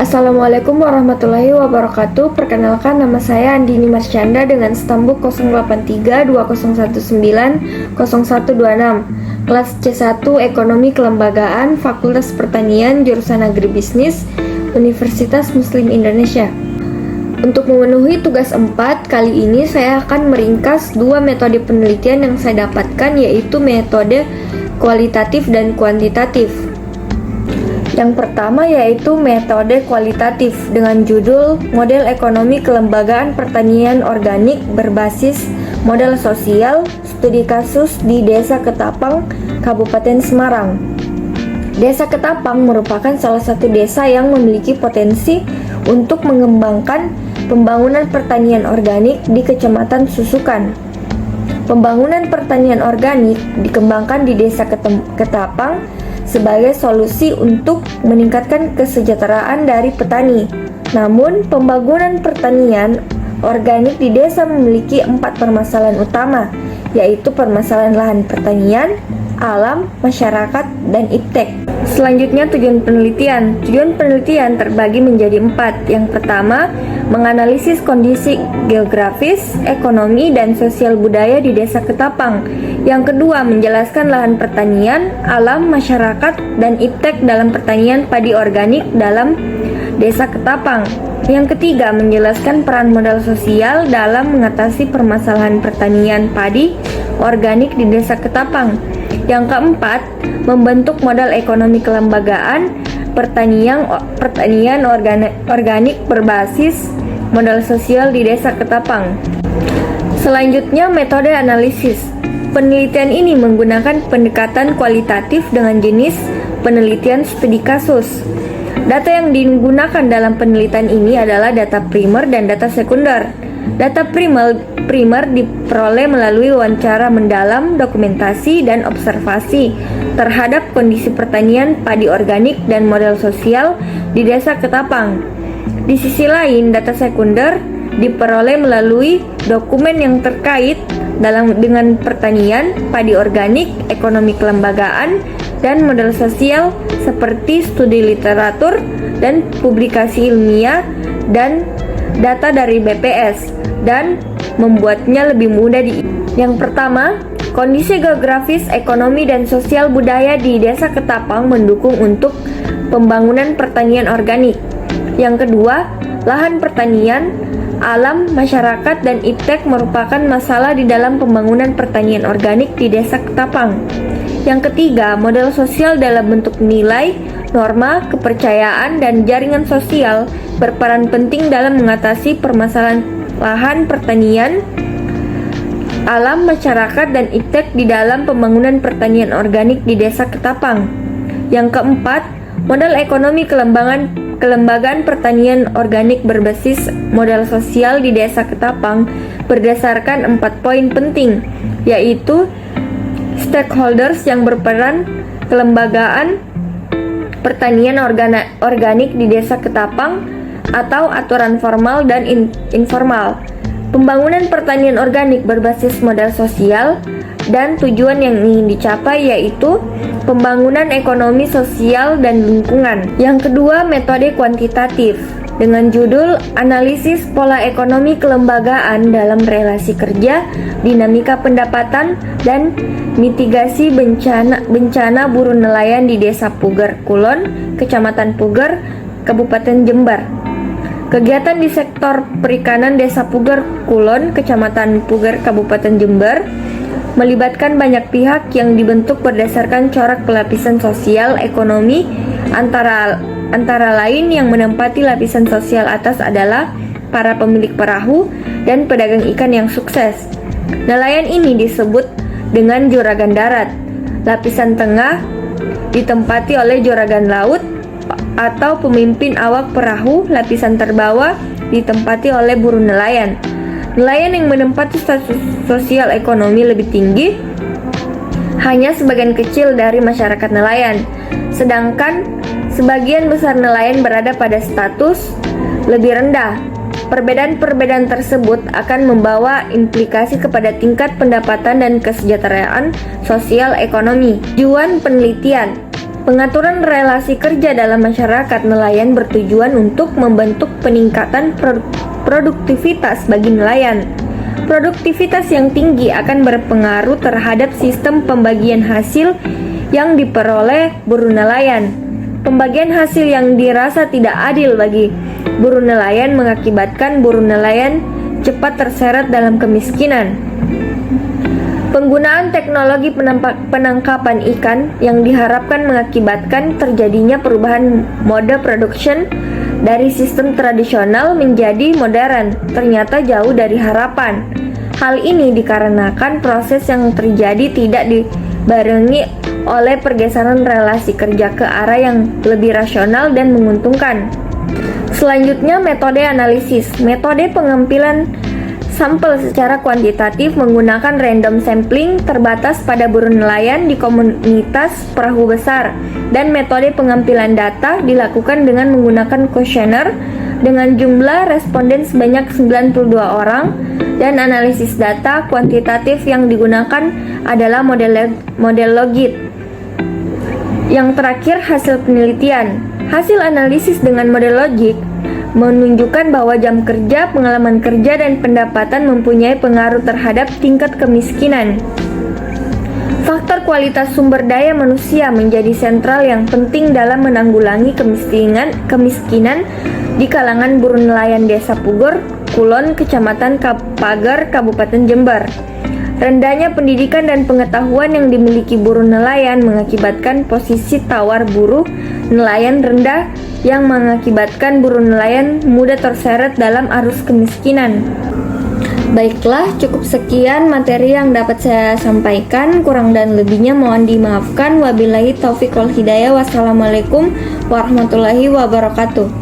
Assalamualaikum warahmatullahi wabarakatuh. Perkenalkan, nama saya Andini Marsyanda dengan stambuk 083201900126, kelas C1 Ekonomi Kelembagaan, Fakultas Pertanian, jurusan Agribisnis, Universitas Muslim Indonesia. Untuk memenuhi tugas 4, kali ini saya akan meringkas dua metode penelitian yang saya dapatkan, yaitu metode kualitatif dan kuantitatif. Yang pertama yaitu metode kualitatif dengan judul Model Ekonomi Kelembagaan Pertanian Organik Berbasis Modal Sosial, Studi Kasus di Desa Ketapang, Kabupaten Semarang. Desa Ketapang merupakan salah satu desa yang memiliki potensi untuk mengembangkan pembangunan pertanian organik di Kecamatan Susukan. Pembangunan pertanian organik dikembangkan di Desa Ketapang sebagai solusi untuk meningkatkan kesejahteraan dari petani. Namun, pembangunan pertanian organik di desa memiliki 4 permasalahan utama, yaitu permasalahan lahan pertanian, alam, masyarakat, dan iptek. Selanjutnya, tujuan penelitian. Tujuan penelitian terbagi menjadi 4. Yang pertama, menganalisis kondisi geografis, ekonomi, dan sosial budaya di Desa Ketapang. Yang kedua, menjelaskan lahan pertanian, alam, masyarakat, dan iptek dalam pertanian padi organik dalam Desa Ketapang. Yang ketiga, menjelaskan peran modal sosial dalam mengatasi permasalahan pertanian padi organik di Desa Ketapang. Yang keempat, membentuk modal ekonomi kelembagaan pertanian organik berbasis modal sosial di Desa Ketapang. Selanjutnya, metode analisis. Penelitian ini menggunakan pendekatan kualitatif dengan jenis penelitian studi kasus. Data yang digunakan dalam penelitian ini adalah data primer dan data sekunder. Data primer diperoleh melalui wawancara mendalam, dokumentasi, dan observasi terhadap kondisi pertanian padi organik dan modal sosial di Desa Ketapang. Di sisi lain, data sekunder diperoleh melalui dokumen yang terkait dengan pertanian, padi organik, ekonomi kelembagaan, dan modal sosial seperti studi literatur dan publikasi ilmiah dan data dari BPS, dan membuatnya lebih mudah Yang pertama, kondisi geografis, ekonomi, dan sosial budaya di Desa Ketapang mendukung untuk pembangunan pertanian organik. Yang kedua, lahan pertanian, alam, masyarakat, dan iptek merupakan masalah di dalam pembangunan pertanian organik di Desa Ketapang. Yang ketiga, modal sosial dalam bentuk nilai, norma, kepercayaan, dan jaringan sosial berperan penting dalam mengatasi permasalahan lahan pertanian, alam, masyarakat, dan iptek di dalam pembangunan pertanian organik di Desa Ketapang. Yang keempat, modal ekonomi kelembagaan pertanian organik berbasis modal sosial di Desa Ketapang berdasarkan 4 poin penting, yaitu stakeholders yang berperan, kelembagaan pertanian organik di Desa Ketapang atau aturan formal dan informal, pembangunan pertanian organik berbasis modal sosial, dan tujuan yang ingin dicapai yaitu pembangunan ekonomi sosial dan lingkungan. Yang kedua, metode kuantitatif dengan judul Analisis Pola Ekonomi Kelembagaan dalam Relasi Kerja, Dinamika Pendapatan, dan Mitigasi Bencana Buru Nelayan di Desa Puger Kulon, Kecamatan Puger, Kabupaten Jember. Kegiatan di sektor perikanan Desa Puger Kulon, Kecamatan Puger, Kabupaten Jember melibatkan banyak pihak yang dibentuk berdasarkan corak pelapisan sosial ekonomi, antara lain yang menempati lapisan sosial atas adalah para pemilik perahu dan pedagang ikan yang sukses. Nelayan ini disebut dengan juragan darat. Lapisan tengah ditempati oleh juragan laut atau pemimpin awak perahu. Lapisan terbawah ditempati oleh buruh nelayan. Nelayan yang menempati status sosial ekonomi lebih tinggi hanya sebagian kecil dari masyarakat nelayan, sedangkan sebagian besar nelayan berada pada status lebih rendah. Perbedaan-perbedaan tersebut akan membawa implikasi kepada tingkat pendapatan dan kesejahteraan sosial ekonomi. Tujuan penelitian. Pengaturan relasi kerja dalam masyarakat nelayan bertujuan untuk membentuk peningkatan produktivitas bagi nelayan. Produktivitas yang tinggi akan berpengaruh terhadap sistem pembagian hasil yang diperoleh buruh nelayan. Pembagian hasil yang dirasa tidak adil bagi buruh nelayan mengakibatkan buruh nelayan cepat terseret dalam kemiskinan. Penggunaan teknologi penangkapan ikan yang diharapkan mengakibatkan terjadinya perubahan mode production dari sistem tradisional menjadi modern ternyata jauh dari harapan. Hal ini dikarenakan proses yang terjadi tidak dibarengi oleh pergeseran relasi kerja ke arah yang lebih rasional dan menguntungkan. Selanjutnya, metode analisis. Metode pengambilan sampel secara kuantitatif menggunakan random sampling terbatas pada buruh nelayan di komunitas perahu besar, dan metode pengambilan data dilakukan dengan menggunakan kuesioner dengan jumlah responden sebanyak 92 orang, dan analisis data kuantitatif yang digunakan adalah model logit. Yang terakhir, hasil penelitian. Hasil analisis dengan model logik menunjukkan bahwa jam kerja, pengalaman kerja, dan pendapatan mempunyai pengaruh terhadap tingkat kemiskinan. Faktor kualitas sumber daya manusia menjadi sentral yang penting dalam menanggulangi kemiskinan di kalangan buruh nelayan Desa Pugor, Kulon, Kecamatan Pagar, Kabupaten Jember. Rendahnya pendidikan dan pengetahuan yang dimiliki buruh nelayan mengakibatkan posisi tawar buruh nelayan rendah yang mengakibatkan buruh nelayan mudah terseret dalam arus kemiskinan. Baiklah, cukup sekian materi yang dapat saya sampaikan. Kurang dan lebihnya mohon dimaafkan. Wabillahi taufiq wal hidayah. Wassalamualaikum warahmatullahi wabarakatuh.